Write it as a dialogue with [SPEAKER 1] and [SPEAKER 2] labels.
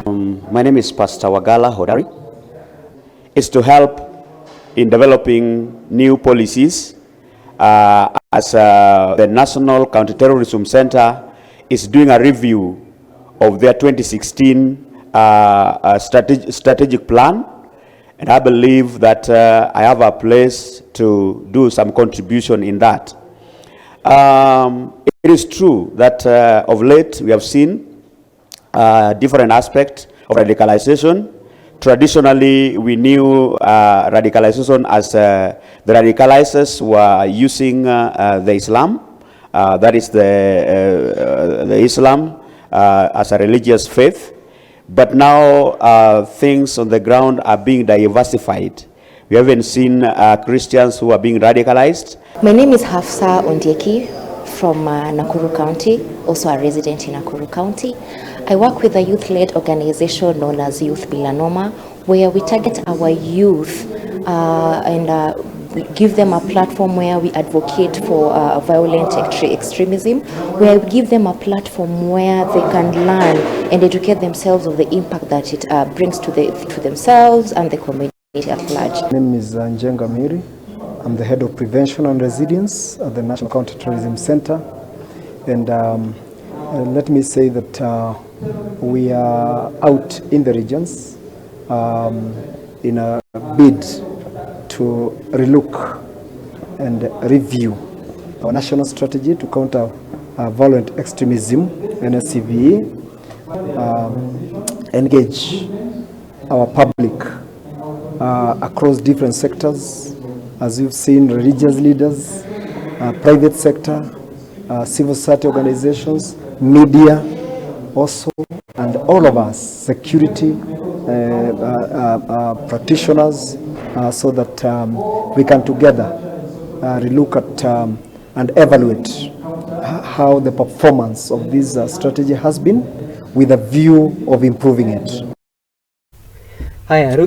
[SPEAKER 1] My name is Pastor Wagala Hodari. It's to help in developing new policies as the National Counterterrorism Center is doing a review of their 2016 strategic plan, and I believe that I have a place to do some contribution in that. It is true that of late we have seen different aspects of radicalization. Traditionally, we knew radicalization as the radicalizers were using the Islam, that is the Islam as a religious faith. But now things on the ground are being diversified. We haven't seen Christians who are being radicalized.
[SPEAKER 2] My name is Hafsa Ondieki from Nakuru County, also a resident in Nakuru County. I work with a youth-led organization known as Youth Melanoma, where we target our youth and we give them a platform where we advocate for violent extremism, where we give them a platform where they can learn and educate themselves of the impact that it brings to themselves and the community at large.
[SPEAKER 3] My name is Njenga Miri. I'm the head of prevention and resilience at the National Counterterrorism Center, and let me say that we are out in the regions in a bid to relook and review our national strategy to counter violent extremism, NSCVE, engage our public across different sectors, as you've seen, religious leaders, private sector, civil society organizations, media also, and all of us, security practitioners, so that we can together relook at and evaluate how the performance of this strategy has been, with a view of improving it.
[SPEAKER 4] Haya,